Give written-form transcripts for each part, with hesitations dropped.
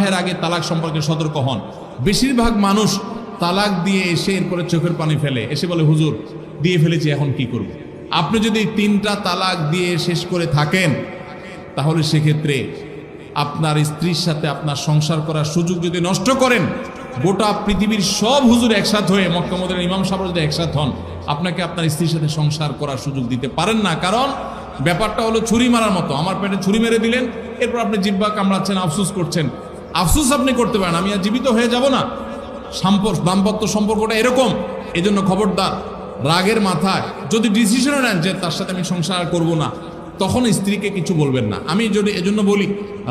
বিবাহের আগে তালাক সম্পর্কে সতর্ক হন। বেশিরভাগ মানুষ তালাক দিয়ে এসে এরপরে চোখের পানি ফেলে, এসে বলে হুজুর দিয়ে ফেলেছি এখন কি করব। আপনি যদি 3টা তালাক দিয়ে শেষ করে থাকেন তাহলে সেক্ষেত্রে আপনার স্ত্রীর সাথে আপনার সংসার করার সুযোগ যদি নষ্ট করেন, গোটা পৃথিবীর সব হুজুর একসাথে হয়ে মক্কা মদিনার ইমাম সাহেব যদি একসাথে হন, আপনাকে আপনার স্ত্রীর সাথে সংসার করার সুযোগ দিতে পারেন না। কারণ ব্যাপারটা হলো ছুরি মারার মতো। আমার পেটে ছুরি মেরে দিলেন, এরপর আপনি জিহ্বা কামড়াচ্ছেন, আফসোস করছেন। আফসোস আপনি করতে পারেন, আমি আর জীবিত হয়ে যাব না। দাম্পত্য সম্পর্কটা এরকম। এজন্য খবরদার, রাগের মাথায় যদি ডিসিশন নেন যে তার সাথে আমি সংসার করব না, তখন স্ত্রীকে কিছু বলবেন না। আমি যদি এজন্য বলি,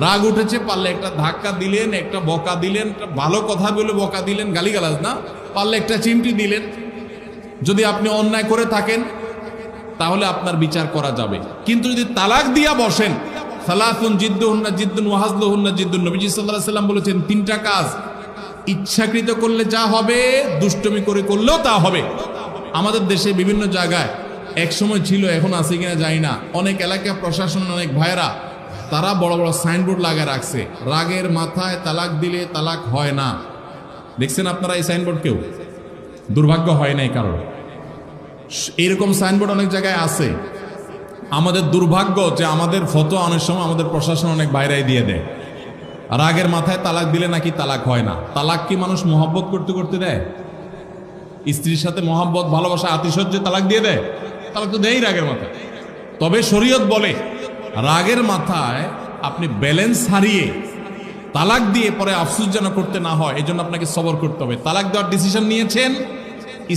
রাগ উঠেছে, পারলে একটা ধাক্কা দিলেন, একটা বকা দিলেন, একটা ভালো কথা বলে বকা দিলেন, গালিগালাজ না, পারলে একটা চিমটি দিলেন। যদি আপনি অন্যায় করে থাকেন তাহলে আপনার বিচার করা যাবে। কিন্তু যদি তালাক দিয়া বসেন, সালাতুন জিদ্দুহুন্না জিদ্দুন ওয়া হাজলুহুন্না জিদ্দুন, নবীজি সাল্লাল্লাহু আলাইহি সাল্লাম বলেছেন 3টা কাজ ইচ্ছাকৃত করলে যা হবে, দুষ্টমি করে করলেও তা হবে। আমাদের দেশে বিভিন্ন জায়গায় এক সময় ছিল, এখন আছে কিনা জানি না, অনেক এলাকা প্রশাসন, অনেক ভাইরা তারা বড় বড় সাইনবোর্ড লাগিয়ে রাখছে, রাগের মাথায় তালাক দিলে তালাক হয় না। দেখছেন আপনারা এই সাইনবোর্ড? কেউ দুর্ভাগ্য হয় নাই কারণ এইরকম সাইনবোর্ড অনেক জায়গায় আছে। আমাদের দুর্ভাগ্য যে আমাদের ফটো অনেক সময় আমাদের প্রশাসন অনেক বাইরে দিয়ে দেয়, রাগের মাথায় তালাক দিলে নাকি তালাক হয় না। তালাক কি মানুষ মহব্বত করতে করতে দেয়? স্ত্রীর সাথে মহব্বত, ভালোবাসা, আতিশয্যে তালাক দিয়ে দেয়? তালাক তো দেয় রাগের মাথায়। তবে শরীয়ত বলে রাগের মাথায় আপনি ব্যালেন্স হারিয়ে তালাক দিয়ে পরে আফসোস যেন করতে না হয়, এই জন্য আপনাকে সবর করতে হবে। তালাক দেওয়ার ডিসিশন নিয়েছেন,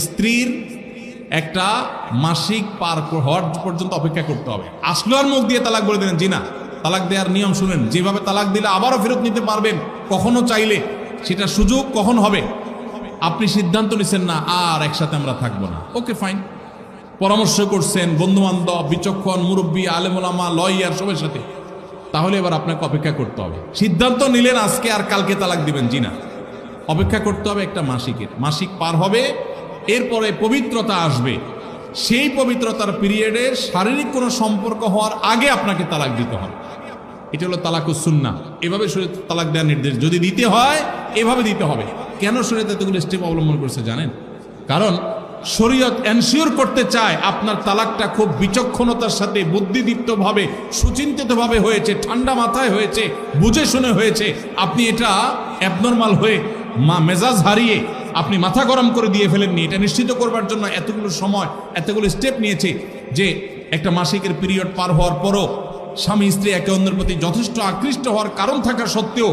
স্ত্রীর একটা মাসিক পার হওয়ার পর্যন্ত অপেক্ষা করতে হবে। আসলো আর মুখ দিয়ে তালাক বলে দিলেন, জি না। তালাক দেওয়ার নিয়ম শুনেন, যেভাবে তালাক দিলে আবারও ফেরত নিতে পারবেন কখনো চাইলে, সেটা সুযোগ কখন হবে। আপনি সিদ্ধান্ত নিচ্ছেন না আর একসাথে আমরা থাকবো না, ওকে ফাইন, পরামর্শ করছেন বন্ধু বান্ধব, বিচক্ষণ মুরব্বী, আলেম ওলামা, লয়ার সবার সাথে, তাহলে এবার আপনাকে অপেক্ষা করতে হবে। সিদ্ধান্ত নিলেন আজকে আর কালকে তালাক দিবেন, জি না, অপেক্ষা করতে হবে একটা মাসিকের। মাসিক পার হবে, এরপরে পবিত্রতা আসবে, সেই পবিত্রতার পিরিয়ডে শারীরিক কোনো সম্পর্ক হওয়ার আগে আপনাকে তালাক দিতে হবে। এটা হলো তালাকুস সুন্নাহ। এভাবে শরীয়ত তালাক দেওয়ার নির্দেশ, যদি দিতে হয় এভাবে দিতে হবে। কেন শরীয়ত এতগুলো স্টেপ অবলম্বন করছে জানেন? কারণ শরীয়ত এনশিওর করতে চায় আপনার তালাকটা খুব বিচক্ষণতার সাথে, বুদ্ধিদীপ্তভাবে, সুচিন্তিতভাবে হয়েছে, ঠান্ডা মাথায় হয়েছে, বুঝে শুনে হয়েছে। আপনি এটা অ্যাবনর্মাল হয়ে মেজাজ হারিয়ে আপনি মাথা গরম করে দিয়ে ফেলেননি। এটা নিশ্চিত করবার জন্য এতগুলো সময়, এতগুলো স্টেপ নিয়েছে যে একটা মাসিকের পিরিয়ড পার হওয়ার পরও স্বামী স্ত্রী একে অন্যের প্রতি যথেষ্ট আকৃষ্ট হওয়ার কারণ থাকা সত্ত্বেও